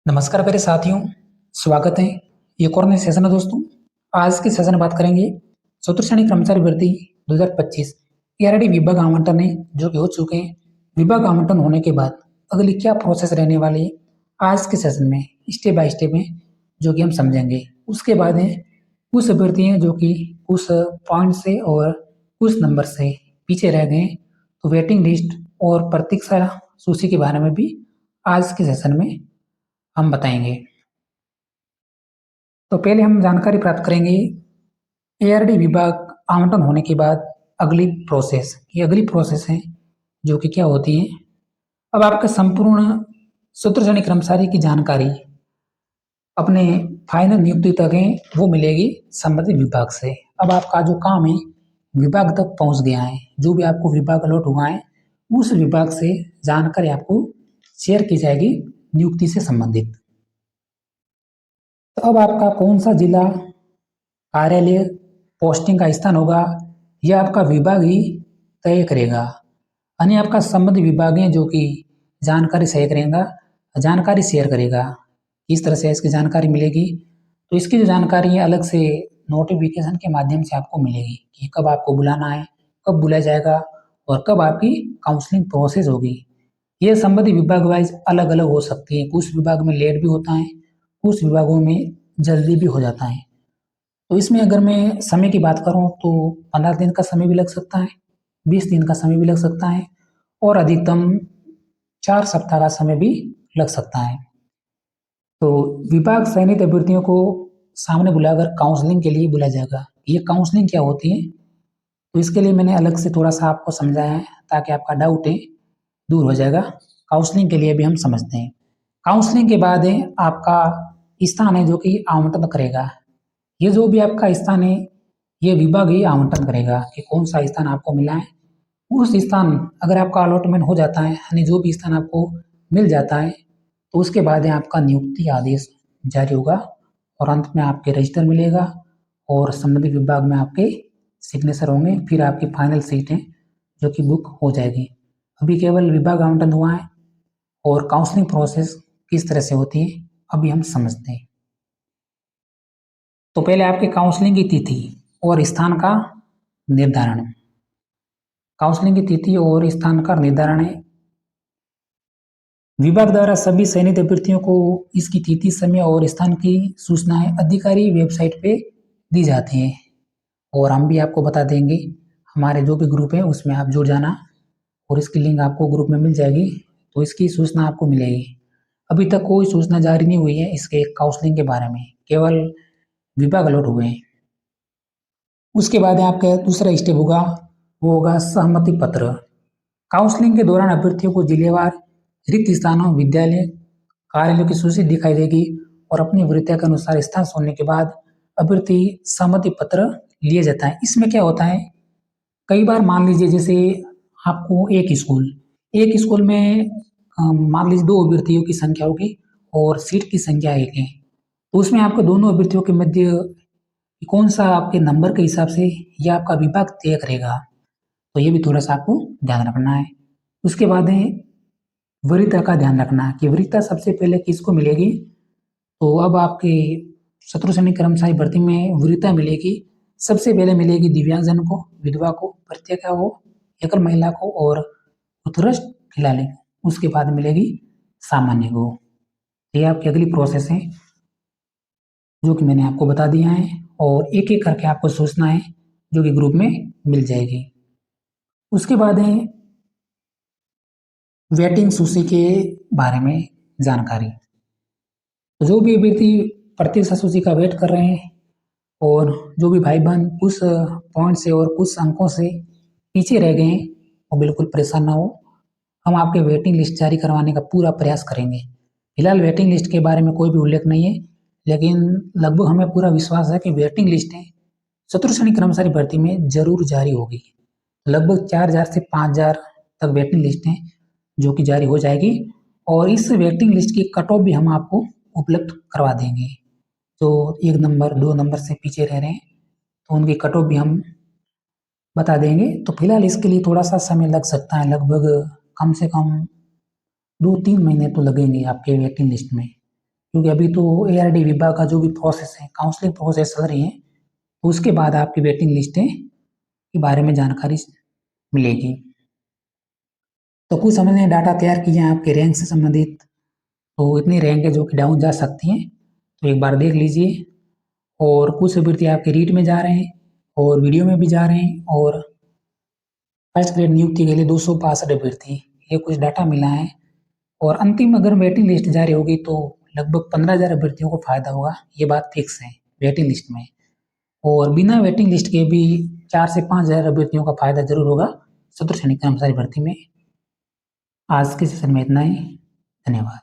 नमस्कार मेरे साथियों, स्वागत है एक और नए सेशन में दोस्तों। आज के सेशन में बात करेंगे चतुर्थ श्रेणी कर्मचारी भर्ती 2025 एआरडी विभाग आवंटन है जो कि हो चुके हैं। विभाग आवंटन होने के बाद अगली क्या प्रोसेस रहने वाली है आज के सेशन में स्टेप बाय स्टेप में जो कि हम समझेंगे। उसके बाद है कुछ अभ्यर्थी हैं जो कि कुछ पॉइंट से और कुछ नंबर से पीछे रह गए हैं, तो वेटिंग लिस्ट और प्रतीक्षा सूची के बारे में भी आज के सेशन में हम बताएंगे। तो पहले हम जानकारी प्राप्त करेंगे एआरडी विभाग आवंटन होने के बाद अगली प्रोसेस। ये अगली प्रोसेस है जो कि क्या होती है। अब आपका संपूर्ण सूत्र श्रेणी कर्मचारी की जानकारी अपने फाइनल नियुक्ति तक है वो मिलेगी संबंधित विभाग से। अब आपका जो काम है विभाग तक पहुंच गया है, जो भी आपको विभाग अलॉट हुआ है उस विभाग से जानकारी आपको शेयर की जाएगी नियुक्ति से संबंधित। तो अब आपका कौन सा जिला, कार्यालय, पोस्टिंग का स्थान होगा यह आपका विभाग ही तय करेगा। यानी आपका संबंधित विभाग है जो कि जानकारी शेयर करेगा। इस तरह से इसकी जानकारी मिलेगी। तो इसकी जो जानकारी है अलग से नोटिफिकेशन के माध्यम से आपको मिलेगी कि कब आपको बुलाना है, कब बुलाया जाएगा और कब आपकी काउंसलिंग प्रोसेस होगी। ये संबंधित विभाग वाइज अलग अलग हो सकती है। कुछ विभाग में लेट भी होता है, कुछ विभागों में जल्दी भी हो जाता है। तो इसमें अगर मैं समय की बात करूं तो 15 दिन का समय भी लग सकता है, 20 दिन का समय भी लग सकता है और अधिकतम 4 सप्ताह का समय भी लग सकता है। तो विभाग चयनित अभ्यर्थियों को सामने बुलाकर काउंसलिंग के लिए बुलाया जाएगा। ये काउंसलिंग क्या होती है, तो इसके लिए मैंने अलग से थोड़ा सा आपको समझाया है ताकि आपका डाउट है दूर हो जाएगा। काउंसलिंग के लिए भी हम समझते हैं। काउंसलिंग के बाद है आपका स्थान है जो कि आवंटन करेगा। ये जो भी आपका स्थान है ये विभाग ही आवंटन करेगा कि कौन सा स्थान आपको मिला है। उस स्थान अगर आपका अलॉटमेंट हो जाता है यानी जो भी स्थान आपको मिल जाता है तो उसके बाद आपका नियुक्ति आदेश जारी होगा और अंत में आपके रजिस्टर मिलेगा और संबंधित विभाग में आपके सिग्नेचर होंगे। फिर आपकी फाइनल सीट है जो कि बुक हो जाएगी। अभी केवल विभाग आवंटन हुआ है और काउंसलिंग प्रोसेस किस तरह से होती है अभी हम समझते हैं। तो पहले आपके काउंसलिंग की तिथि और स्थान का निर्धारण। काउंसलिंग की तिथि और स्थान का निर्धारण है विभाग द्वारा सभी चयनित अभ्यर्थियों को इसकी तिथि, समय और स्थान की सूचनाएं अधिकारी वेबसाइट पे दी जाती हैं और हम भी आपको बता देंगे। हमारे जो भी ग्रुप है उसमें आप जुड़ जाना और इसकी लिंक आपको ग्रुप में मिल जाएगी, तो इसकी सूचना आपको मिलेगी। अभी तक कोई सूचना जारी नहीं हुई है इसके काउंसलिंग के बारे में, केवल विभाग अलॉट हुए हैं। उसके बाद आपका दूसरा स्टेप होगा वो होगा सहमति पत्र। काउंसलिंग के दौरान अभ्यर्थियों को जिलेवार रिक्त स्थानों, विद्यालय, कार्यालयों की सूची दिखाई देगी और अपनी वरीयता के अनुसार स्थान चुनने के बाद अभ्यर्थी सहमति पत्र लिया जाता है। इसमें क्या होता है, कई बार मान लीजिए जैसे आपको एक स्कूल में मान लीजिए 2 अभ्यर्थियों की संख्या होगी और सीट की संख्या 1 है, तो उसमें आपको दोनों अभ्यर्थियों के मध्य कौन सा आपके नंबर के हिसाब से यह आपका विभाग तय करेगा, तो ये भी थोड़ा-सा आपको ध्यान रखना है। उसके बाद है वरीयता का ध्यान रखना कि वरीयता सबसे पहले किसको मिलेगी। तो अब आपके शत्रु सैनिक कर्मचारी भर्ती में वरीयता मिलेगी, सबसे पहले मिलेगी दिव्यांगजन को, विधवा को, परित्यक्ता को, एकल महिला को और उत्कृष्ट खिलाड़ी को। उसके बाद मिलेगी सामान्य को। ये आपकी अगली प्रोसेस है जो कि मैंने आपको बता दिया है और एक-एक करके आपको सूचना है जो कि ग्रुप में मिल जाएगी। उसके बाद है वेटिंग सूची के बारे में जानकारी। तो जो भी अभ्यर्थी प्रतीक्षा सूची का वेट कर रहे हैं और जो भी भाई-बहन कुछ पॉइंट से और कुछ अंकों से पीछे रह गए हैं, वो बिल्कुल परेशान ना हो। हम आपके वेटिंग लिस्ट जारी करवाने का पूरा प्रयास करेंगे। फिलहाल वेटिंग लिस्ट के बारे में कोई भी उल्लेख नहीं है, लेकिन लगभग हमें पूरा विश्वास है कि वेटिंग लिस्टें चतुर्थ श्रेणी कर्मचारी भर्ती में ज़रूर जारी होगी। लगभग 4000 से 5000 तक वेटिंग लिस्टें जो कि जारी हो जाएगी और इस वेटिंग लिस्ट की कट ऑफ भी हम आपको उपलब्ध करवा देंगे। जो 1 नंबर, 2 नंबर से पीछे रह रहे हैं, तो उनकी कट ऑफ भी हम बता देंगे। तो फिलहाल इसके लिए थोड़ा-सा समय लग सकता है, लगभग कम से कम 2-3 महीने तो लगेंगे आपके वेटिंग लिस्ट में। क्योंकि अभी तो ARD विभाग का जो भी प्रोसेस है, काउंसलिंग प्रोसेस चल रही है, तो उसके बाद आपकी वेटिंग लिस्टें के बारे में जानकारी मिलेगी। तो कुछ हमने डाटा तैयार किए हैं आपके रैंक से संबंधित, तो इतनी रैंक है जो कि डाउन जा सकती हैं, तो एक बार देख लीजिए। और कुछ अभ्यर्थी आपके रीट में जा रहे हैं और वीडियो में भी जा रहे हैं, और फर्स्ट ग्रेड नियुक्ति के लिए 262 अभ्यर्थी, ये कुछ डाटा मिला है। और अंतिम अगर वेटिंग लिस्ट जारी होगी तो लगभग 15,000 अभ्यर्थियों को फायदा होगा, ये बात फिक्स है वेटिंग लिस्ट में। और बिना वेटिंग लिस्ट के भी 4 से 5,000 अभ्यर्थियों का फायदा जरूर होगा सत्र सैनिक कर्मचारी भर्ती में। आज के सेशन में इतना ही। धन्यवाद।